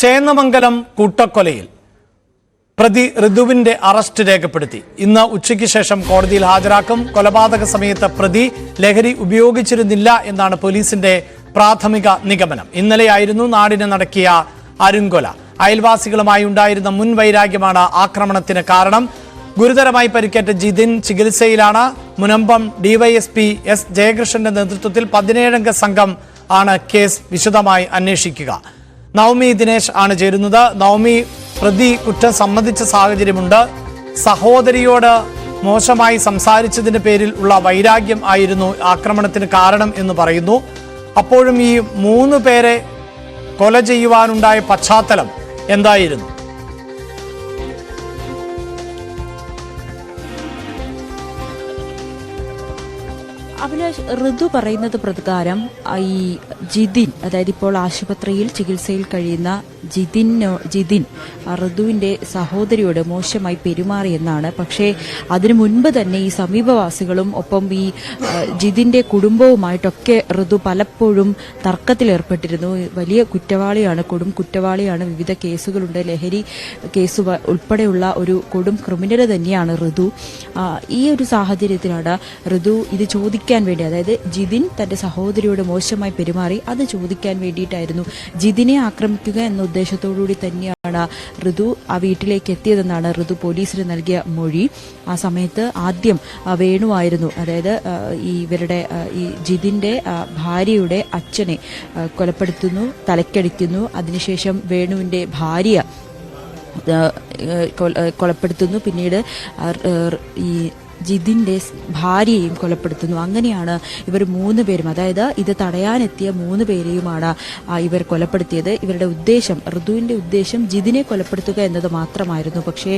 ചേന്നമംഗലം കൂട്ടക്കൊലയിൽ പ്രതി ഋതുവിന്റെ അറസ്റ്റ് രേഖപ്പെടുത്തി. ഇന്ന് ഉച്ചയ്ക്ക് ശേഷം കോടതിയിൽ ഹാജരാക്കും. കൊലപാതക സമയത്ത് പ്രതി ലഹരി ഉപയോഗിച്ചിരുന്നില്ല എന്നാണ് പോലീസിന്റെ പ്രാഥമിക നിഗമനം. ഇന്നലെയായിരുന്നു നാടിനെ നടക്കിയ അരുങ്കൊല. അയൽവാസികളുമായി ഉണ്ടായിരുന്ന മുൻവൈരാഗ്യമാണ് ആക്രമണത്തിന് കാരണം. ഗുരുതരമായി പരിക്കേറ്റ ജിതിൻ ചികിത്സയിലാണ്. മുനമ്പം ഡിവൈഎസ്പി എസ് ജയകൃഷ്ണന്റെ നേതൃത്വത്തിൽ 17-അംഗ സംഘം ആണ് കേസ് വിശദമായി അന്വേഷിക്കുക. നവമി ദിനേശ് ആണ് ചേരുന്നത്. നവമി, പ്രതി കുറ്റം സമ്മതിച്ച സാഹചര്യമുണ്ട്. സഹോദരിയോട് മോശമായി സംസാരിച്ചതിന്റെ പേരിൽ ഉള്ള വൈരാഗ്യം ആയിരുന്നു ആക്രമണത്തിന് കാരണം എന്ന് പറയുന്നു. അപ്പോഴും ഈ 3 പേരെ കൊല ചെയ്യുവാനുണ്ടായ പശ്ചാത്തലം എന്തായിരുന്നു? അഭിലാഷ്, ഋതു പറയുന്നത് പ്രകാരം ഈ ജിതിൻ, അതായത് ഇപ്പോൾ ആശുപത്രിയിൽ ചികിത്സയിൽ കഴിയുന്ന ജിതിൻ ഋതുവിന്റെ സഹോദരിയോട് മോശമായി പെരുമാറിയെന്നാണ്. പക്ഷേ അതിനു മുൻപ് തന്നെ ഈ സമീപവാസികളും ഒപ്പം ഈ ജിതിന്റെ കുടുംബവുമായിട്ടൊക്കെ ഋതു പലപ്പോഴും തർക്കത്തിലേർപ്പെട്ടിരുന്നു. വലിയ കുറ്റവാളിയാണ്, കൊടും കുറ്റവാളിയാണ്. വിവിധ കേസുകളുണ്ട്, ലഹരി കേസ് ഉൾപ്പെടെയുള്ള ഒരു കൊടും ക്രിമിനൽ തന്നെയാണ് ഋതു. ഈ ഒരു സാഹചര്യത്തിലാണ് ഋതു ഇത് ചോദിക്കാൻ വേണ്ടി, അതായത് ജിതിൻ തന്റെ സഹോദരിയോട് മോശമായി പെരുമാറി, അത് ചോദിക്കാൻ വേണ്ടിയിട്ടായിരുന്നു, ജിതിനെ ആക്രമിക്കുക എന്ന ഉദ്ദേശത്തോടുകൂടി തന്നെയാണ് ഋതു ആ വീട്ടിലേക്ക് എത്തിയതെന്നാണ് ഋതു പോലീസിന് നൽകിയ മൊഴി. ആ സമയത്ത് ആദ്യം വേണുവായിരുന്നു, അതായത് ഇവരുടെ ഈ ജിതിന്റെ ഭാര്യയുടെ അച്ഛനെ കൊലപ്പെടുത്തുന്നു, തലക്കടിക്കുന്നു. അതിനുശേഷം വേണുവിന്റെ ഭാര്യ കൊലപ്പെടുത്തുന്നു. പിന്നീട് ഈ ജിതിന്റെ ഭാര്യയെയും കൊലപ്പെടുത്തുന്നു. അങ്ങനെയാണ് ഇവർ 3 പേരും, അതായത് ഇത് തടയാനെത്തിയ 3 പേരെയുമാണ് ഇവർ കൊലപ്പെടുത്തിയത്. ഇവരുടെ ഉദ്ദേശം, ഋതുവിന്റെ ഉദ്ദേശം ജിതിനെ കൊലപ്പെടുത്തുക എന്നത് മാത്രമായിരുന്നു. പക്ഷേ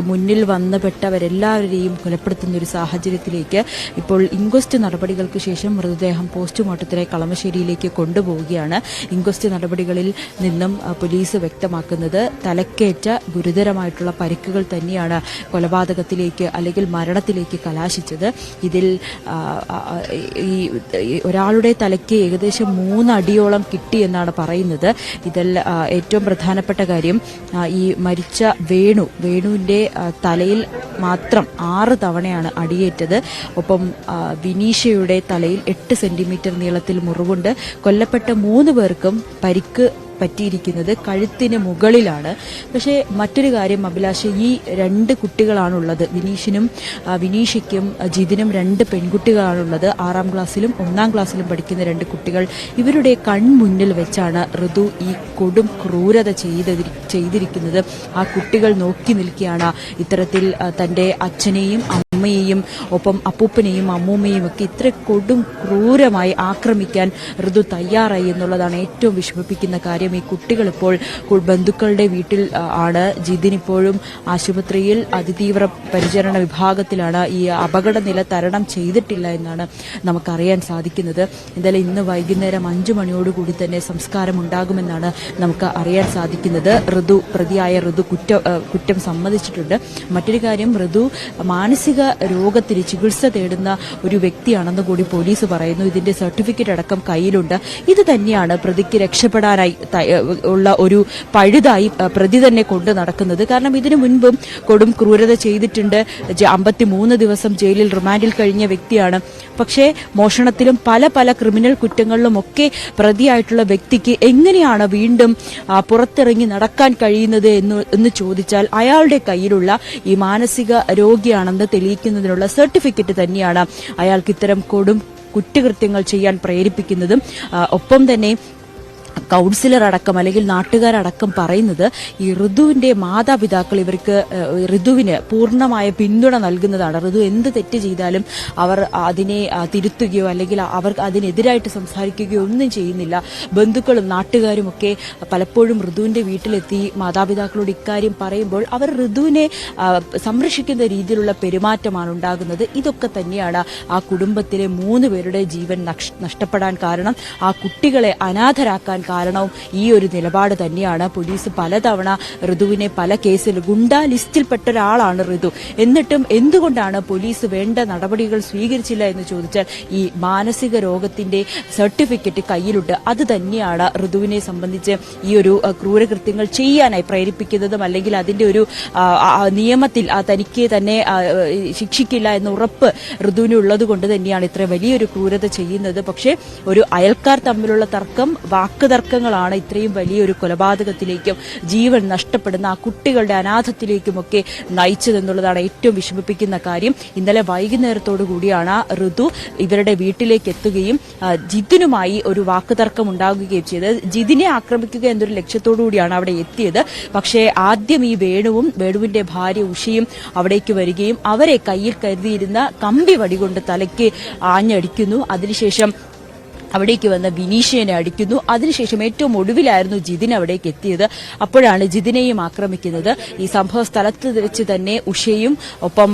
മുന്നിൽ വന്നുപെട്ടവരെല്ലാവരെയും കൊലപ്പെടുത്തുന്ന ഒരു സാഹചര്യത്തിലേക്ക് ഇപ്പോൾ ഇൻക്വസ്റ്റ് നടപടികൾക്ക് ശേഷം മൃതദേഹം പോസ്റ്റ്മോർട്ടത്തിനായി കളമശ്ശേരിയിലേക്ക് കൊണ്ടുപോവുകയാണ്. ഇൻക്വസ്റ്റ് നടപടികളിൽ നിന്നും പോലീസ് വ്യക്തമാക്കുന്നത് തലക്കേറ്റ ഗുരുതരമായിട്ടുള്ള പരിക്കുകൾ തന്നെയാണ് കൊലപാതകത്തിലേക്ക് അല്ലെങ്കിൽ മരണത്തിലേക്ക് കലാശിച്ചത്. ഇതിൽ ഈ ഒരാളുടെ തലയ്ക്ക് ഏകദേശം 3 അടിയോളം കിട്ടിയെന്നാണ് പറയുന്നത്. ഇതിൽ ഏറ്റവും പ്രധാനപ്പെട്ട കാര്യം, ഈ മരിച്ച വേണുവിന്റെ തലയിൽ മാത്രം 6 തവണയാണ് അടിയേറ്റത്. ഒപ്പം വിനീഷയുടെ തലയിൽ 8 സെന്റിമീറ്റർ നീളത്തിൽ മുറിവുണ്ട്. കൊല്ലപ്പെട്ട 3 പേർക്കും പരിക്ക് പറ്റിയിരിക്കുന്നത് കഴുത്തിന് മുകളിലാണ്. പക്ഷേ മറ്റൊരു കാര്യം അഭിലാഷ്, ഈ 2 കുട്ടികളാണുള്ളത്. വിനീഷയ്ക്കും ജിതിനും 2 പെൺകുട്ടികളാണുള്ളത്. 6ാം ക്ലാസ്സിലും 1ാം ക്ലാസ്സിലും പഠിക്കുന്ന 2 കുട്ടികൾ. ഇവരുടെ കൺമുന്നിൽ വെച്ചാണ് ഋതു ഈ കൊടും ക്രൂരത ചെയ്തിരിക്കുന്നത്. ആ കുട്ടികൾ നോക്കി നിൽക്കുകയാണ്. ഇത്തരത്തിൽ തന്റെ അച്ഛനെയും അമ്മയെയും ഒപ്പം അപ്പൂപ്പനെയും അമ്മൂമ്മയും ഒക്കെ ഇത്ര കൊടും ക്രൂരമായി ആക്രമിക്കാൻ ഋതു തയ്യാറായി എന്നുള്ളതാണ് ഏറ്റവും വിഷമിപ്പിക്കുന്ന കാര്യം. ഈ കുട്ടികൾ ഇപ്പോൾ ബന്ധുക്കളുടെ വീട്ടിൽ ആണ്. ജിതിൻ ഇപ്പോഴും ആശുപത്രിയിൽ അതിതീവ്ര പരിചരണ വിഭാഗത്തിലാണ്. ഈ അപകടനില തരണം ചെയ്തിട്ടില്ല എന്നാണ് നമുക്കറിയാൻ സാധിക്കുന്നത്. എന്തായാലും ഇന്ന് വൈകുന്നേരം 5 മണിയോടുകൂടി തന്നെ സംസ്കാരം ഉണ്ടാകുമെന്നാണ് നമുക്ക് അറിയാൻ സാധിക്കുന്നത്. പ്രതിയായ ഋതു കുറ്റം സമ്മതിച്ചിട്ടുണ്ട്. മറ്റൊരു കാര്യം, ഋതു മാനസിക രോഗത്തിന് ചികിത്സ തേടുന്ന ഒരു വ്യക്തിയാണെന്ന് കൂടി പോലീസ് പറയുന്നു. ഇതിന്റെ സർട്ടിഫിക്കറ്റ് അടക്കം കയ്യിലുണ്ട്. ഇത് തന്നെയാണ് പ്രതിക്ക് രക്ഷപ്പെടാനായി ഉള്ള ഒരു പഴുതായി പ്രതി തന്നെ കൊണ്ടു നടക്കുന്നത്. കാരണം ഇതിനു മുൻപും കൊടും ക്രൂരത ചെയ്തിട്ടുണ്ട്. 53 ദിവസം ജയിലിൽ റിമാൻഡിൽ കഴിഞ്ഞ വ്യക്തിയാണ്. പക്ഷേ മോഷണത്തിലും പല ക്രിമിനൽ കുറ്റങ്ങളിലും ഒക്കെ പ്രതിയായിട്ടുള്ള വ്യക്തിക്ക് എങ്ങനെയാണ് വീണ്ടും പുറത്തിറങ്ങി നടക്കാൻ കഴിയുന്നത് എന്ന് ചോദിച്ചാൽ അയാളുടെ കയ്യിലുള്ള ഈ മാനസിക രോഗിയാണെന്ന് തെളിയിക്കുന്നതിനുള്ള സർട്ടിഫിക്കറ്റ് തന്നെയാണ് അയാൾക്ക് ഇത്തരം കൊടും കുറ്റകൃത്യങ്ങൾ ചെയ്യാൻ പ്രേരിപ്പിക്കുന്നതും. ഒപ്പം തന്നെ കൗൺസിലർ അടക്കം അല്ലെങ്കിൽ നാട്ടുകാരടക്കം പറയുന്നത് ഈ ഋതുവിന്റെ മാതാപിതാക്കൾ ഋതുവിന് പൂർണ്ണമായ പിന്തുണ നൽകുന്നതാണ്. ഋതു എന്ത് തെറ്റ് ചെയ്താലും അവർ അതിനെ തിരുത്തുകയോ അല്ലെങ്കിൽ അവർ അതിനെതിരായിട്ട് സംസാരിക്കുകയോ ഒന്നും ചെയ്യുന്നില്ല. ബന്ധുക്കളും നാട്ടുകാരും ഒക്കെ പലപ്പോഴും ഋതുവിന്റെ വീട്ടിലെത്തി മാതാപിതാക്കളോട് ഇക്കാര്യം പറയുമ്പോൾ അവർ ഋതുവിനെ സംരക്ഷിക്കുന്ന രീതിയിലുള്ള പെരുമാറ്റമാണ് ഉണ്ടാകുന്നത്. ഇതൊക്കെ തന്നെയാണ് ആ കുടുംബത്തിലെ 3 പേരുടെ ജീവൻ നഷ്ടപ്പെടാൻ കാരണം, ആ കുട്ടികളെ അനാഥരാക്കാൻ കാരണവും ഈ ഒരു നിലപാട് തന്നെയാണ്. പോലീസ് പലതവണ ഋതുവിനെ പല കേസിൽ ഗുണ്ടാ ലിസ്റ്റിൽപ്പെട്ട ഒരാളാണ് ഋതു. എന്നിട്ടും എന്തുകൊണ്ടാണ് പോലീസ് വേണ്ട നടപടികൾ സ്വീകരിച്ചില്ല എന്ന് ചോദിച്ചാൽ ഈ മാനസിക രോഗത്തിന്റെ സർട്ടിഫിക്കറ്റ് കയ്യിലുണ്ട്. അത് തന്നെയാണ് ഋതുവിനെ സംബന്ധിച്ച് ഈ ഒരു ക്രൂരകൃത്യങ്ങൾ ചെയ്യാനായി പ്രേരിപ്പിക്കുന്നതും അല്ലെങ്കിൽ അതിന്റെ ഒരു നിയമത്തിൽ തനിക്ക് തന്നെ ശിക്ഷിക്കില്ല എന്ന ഉറപ്പ് ഋതുവിന് ഉള്ളത് കൊണ്ട് തന്നെയാണ് ഇത്ര വലിയൊരു ക്രൂരത ചെയ്യുന്നത്. പക്ഷേ ഒരു അയൽക്കാർ തമ്മിലുള്ള തർക്കം, വാക്കുതർക്കങ്ങളാണ് ഇത്രയും വലിയൊരു കൊലപാതകത്തിലേക്കും ജീവൻ നഷ്ടപ്പെടുന്ന ആ കുട്ടികളുടെ അനാഥത്തിലേക്കുമൊക്കെ നയിച്ചതെന്നുള്ളതാണ് ഏറ്റവും വിഷമിപ്പിക്കുന്ന കാര്യം. ഇന്നലെ വൈകുന്നേരത്തോടു കൂടിയാണ് ഋതു ഇവരുടെ വീട്ടിലേക്ക് എത്തുകയും ജിതിനുമായി ഒരു വാക്കുതർക്കം ഉണ്ടാകുകയും ചെയ്തത്. ജിതിനെ ആക്രമിക്കുക എന്നൊരു ലക്ഷ്യത്തോടു കൂടിയാണ് അവിടെ എത്തിയത്. പക്ഷേ ആദ്യം ഈ വേണുവിന്റെ ഭാര്യ ഉഷയും അവിടേക്ക് വരികയും അവരെ കയ്യിൽ കരുതിയിരുന്ന കമ്പി വടികൊണ്ട് തലയ്ക്ക് ആഞ്ഞടിക്കുന്നു. അതിനുശേഷം അവിടേക്ക് വന്ന വിനീഷയെ അടിക്കുന്നു. അതിനുശേഷം ഏറ്റവും ഒടുവിലായിരുന്നു ജിതിൻ അവിടേക്ക് എത്തിയത്. അപ്പോഴാണ് ജിതിനെയും ആക്രമിക്കുന്നത്. ഈ സംഭവ സ്ഥലത്ത് വെച്ച് തന്നെ ഉഷയും ഒപ്പം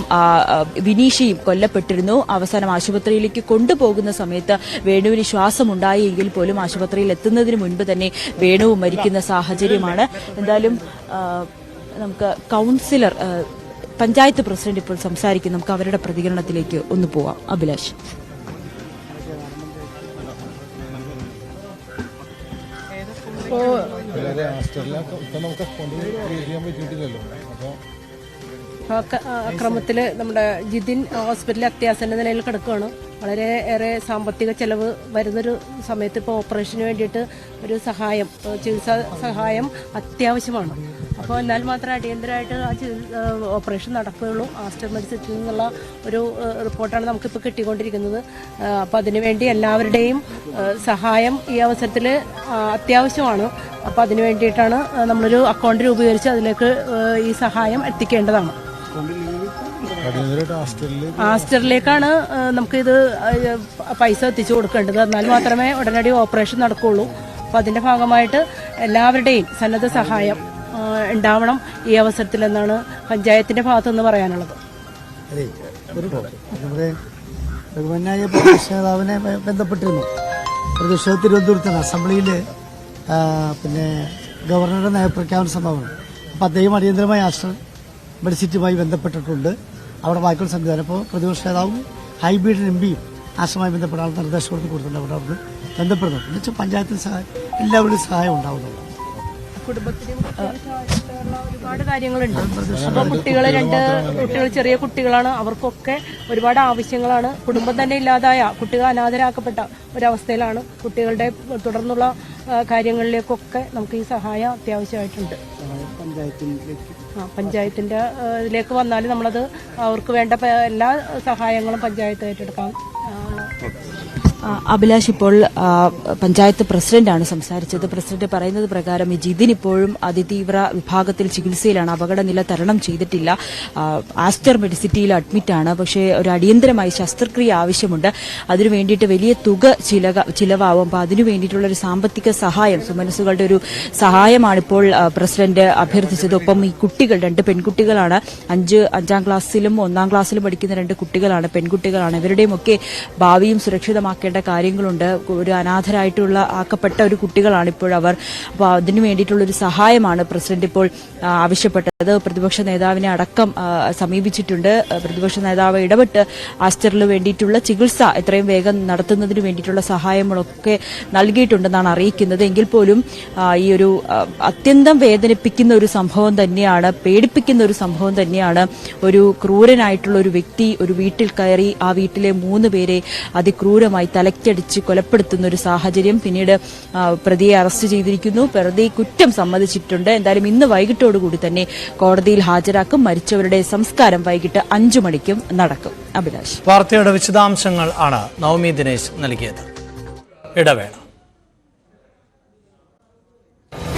വിനീഷയും കൊല്ലപ്പെട്ടിരുന്നു. അവസാനം ആശുപത്രിയിലേക്ക് കൊണ്ടുപോകുന്ന സമയത്ത് വേണുവിന് ശ്വാസമുണ്ടായെങ്കിൽ പോലും ആശുപത്രിയിൽ എത്തുന്നതിന് മുൻപ് തന്നെ വേണു മരിക്കുന്ന സാഹചര്യമാണ്. എന്തായാലും നമുക്ക് കൌൺസിലർ, പഞ്ചായത്ത് പ്രസിഡന്റ് ഇപ്പോൾ സംസാരിക്കും. നമുക്ക് അവരുടെ പ്രതികരണത്തിലേക്ക് ഒന്ന് പോവാം. അഭിലാഷ്. അക്രമത്തില് നമ്മുടെ ജിതിൻ ഹോസ്പിറ്റലിൽ അത്യാസന്ന നിലയിൽ കിടക്കുകയാണ്. വളരെ ഏറെ സാമ്പത്തിക ചെലവ് വരുന്നൊരു സമയത്ത് ഇപ്പോൾ ഓപ്പറേഷന് വേണ്ടിയിട്ട് ഒരു സഹായം, ചികിത്സാ സഹായം അത്യാവശ്യമാണ്. അപ്പോൾ എന്നാൽ മാത്രമേ അടിയന്തരമായിട്ട് ആ ഓപ്പറേഷൻ നടക്കുകയുള്ളൂ. ആസ്റ്റർ മെഡിസിറ്റിൽ നിന്നുള്ള ഒരു റിപ്പോർട്ടാണ് നമുക്കിപ്പോൾ കിട്ടിക്കൊണ്ടിരിക്കുന്നത്. അപ്പോൾ അതിനുവേണ്ടി എല്ലാവരുടെയും സഹായം ഈ അവസരത്തിൽ അത്യാവശ്യമാണ്. അപ്പോൾ അതിനു വേണ്ടിയിട്ടാണ് നമ്മളൊരു അക്കൗണ്ട് രൂപീകരിച്ച് അതിലേക്ക് ഈ സഹായം എത്തിക്കേണ്ടതാണ്. ആസ്റ്ററിലേക്കാണ് നമുക്കിത് പൈസ എത്തിച്ചു കൊടുക്കേണ്ടത്. എന്നാൽ മാത്രമേ ഉടനടി ഓപ്പറേഷൻ നടക്കുകയുള്ളൂ. അപ്പോൾ അതിൻ്റെ ഭാഗമായിട്ട് എല്ലാവരുടെയും സന്നദ്ധ സഹായം ഉണ്ടാവണം ഈ അവസരത്തിലെന്നാണ് പഞ്ചായത്തിന്റെ ഭാഗത്തുനിന്ന് പറയാനുള്ളത്. ബഹുമാന്യായ പ്രതിപക്ഷ നേതാവിനെ ബന്ധപ്പെട്ടിരുന്നു. പ്രതിപക്ഷ തിരുവനന്തപുരത്താണ് അസംബ്ലിയിൽ പിന്നെ ഗവർണറുടെ നയപ്രഖ്യാപന സംഭവമാണ്. അപ്പോൾ അദ്ദേഹം അടിയന്തരമായി ആസ്റ്റർ മെഡിസിറ്റിയുമായി ബന്ധപ്പെട്ടിട്ടുണ്ട്. അവിടെ വായിക്കുന്ന സംവിധാനം. അപ്പോൾ പ്രതിപക്ഷ നേതാവും ഹൈബീഡ് എംപിയും ആശ്രമമായി ബന്ധപ്പെടാൻ നിർദ്ദേശം കൊടുത്തിട്ടുണ്ട്. അവിടെ അവർക്ക് ബന്ധപ്പെടുന്നുണ്ട്. എന്നുവെച്ചാൽ പഞ്ചായത്തിന് സഹായം, എല്ലാവരുടെയും സഹായം ഉണ്ടാവുന്നുണ്ട്. കുടുംബത്തിനും ഒരുപാട് കാര്യങ്ങളുണ്ട്. അപ്പോൾ കുട്ടികൾ ചെറിയ കുട്ടികളാണ്. അവർക്കൊക്കെ ഒരുപാട് ആവശ്യങ്ങളാണ്. കുടുംബം തന്നെ ഇല്ലാതായ കുട്ടികൾ അനാഥരാക്കപ്പെട്ട ഒരവസ്ഥയിലാണ്. കുട്ടികളുടെ തുടർന്നുള്ള കാര്യങ്ങളിലേക്കൊക്കെ നമുക്ക് ഈ സഹായം അത്യാവശ്യമായിട്ടുണ്ട്. പഞ്ചായത്തിന്റെ ഇതിലേക്ക് വന്നാൽ നമ്മളത് അവർക്ക് വേണ്ട എല്ലാ സഹായങ്ങളും പഞ്ചായത്ത് ഏറ്റെടുക്കാം. അഭിലാഷ്, ഇപ്പോൾ പഞ്ചായത്ത് പ്രസിഡന്റാണ് സംസാരിച്ചത്. പ്രസിഡന്റ് പറയുന്നത് പ്രകാരം ഈ ജിതിൻ ഇപ്പോഴും അതിതീവ്ര വിഭാഗത്തിൽ ചികിത്സയിലാണ്. അപകടനില തരണം ചെയ്തിട്ടില്ല. ആസ്റ്റർ മെഡിസിറ്റിയിൽ അഡ്മിറ്റാണ്. പക്ഷേ ഒരു അടിയന്തരമായി ശസ്ത്രക്രിയ ആവശ്യമുണ്ട്. അതിനു വേണ്ടിയിട്ട് വലിയ തുക ചിലവാകും. അപ്പോൾ അതിനു വേണ്ടിയിട്ടുള്ള ഒരു സാമ്പത്തിക സഹായം, സുമനസുകളുടെ ഒരു സഹായമാണ് ഇപ്പോൾ പ്രസിഡന്റ് അഭ്യർത്ഥിച്ചത്. ഒപ്പം ഈ കുട്ടികൾ, 2 പെൺകുട്ടികളാണ്. 5ാം ക്ലാസ്സിലും 1ാം ക്ലാസ്സിലും പഠിക്കുന്ന 2 കുട്ടികളാണ്, പെൺകുട്ടികളാണ്. ഇവരുടെയും ഒക്കെ ഭാവിയും സുരക്ഷിതമാക്കേണ്ട കാര്യങ്ങളുണ്ട്. ഒരു അനാഥരായിട്ടുള്ള ആക്കപ്പെട്ട ഒരു കുട്ടികളാണ് ഇപ്പോഴവർ. അപ്പോൾ അതിനു വേണ്ടിയിട്ടുള്ള ഒരു സഹായമാണ് പ്രസിഡന്റ് ഇപ്പോൾ ആവശ്യപ്പെട്ടത്. പ്രതിപക്ഷ നേതാവിനെ അടക്കം സമീപിച്ചിട്ടുണ്ട്. പ്രതിപക്ഷ നേതാവ് ഇടപെട്ട് ആസ്റ്ററിന് വേണ്ടിയിട്ടുള്ള ചികിത്സ എത്രയും വേഗം നടത്തുന്നതിന് വേണ്ടിയിട്ടുള്ള സഹായങ്ങളൊക്കെ നൽകിയിട്ടുണ്ടെന്നാണ് അറിയിക്കുന്നത്. എങ്കിൽ പോലും ഈ ഒരു അത്യന്തം വേദനിപ്പിക്കുന്ന ഒരു സംഭവം തന്നെയാണ്, പേടിപ്പിക്കുന്ന ഒരു സംഭവം തന്നെയാണ്. ഒരു ക്രൂരനായിട്ടുള്ള ഒരു വ്യക്തി ഒരു വീട്ടിൽ കയറി ആ വീട്ടിലെ 3 പേരെ അതിക്രൂരമായി തലയ്ക്കടിച്ച് കൊലപ്പെടുത്തുന്ന ഒരു സാഹചര്യം. പിന്നീട് പ്രതിയെ അറസ്റ്റ് ചെയ്തിരിക്കുന്നു. പ്രതി കുറ്റം സമ്മതിച്ചിട്ടുണ്ട്. എന്തായാലും ഇന്ന് വൈകിട്ടോടുകൂടി തന്നെ കോടതിയിൽ ഹാജരാക്കും. മരിച്ചവരുടെ സംസ്കാരം വൈകിട്ട് 5 മണിക്കും നടക്കും. അഭിലാഷ്. വാർത്തയുടെ വിശദാംശങ്ങൾ ആണ് നവമി ദിനേശ് നൽകിയത്. ഇടവേള.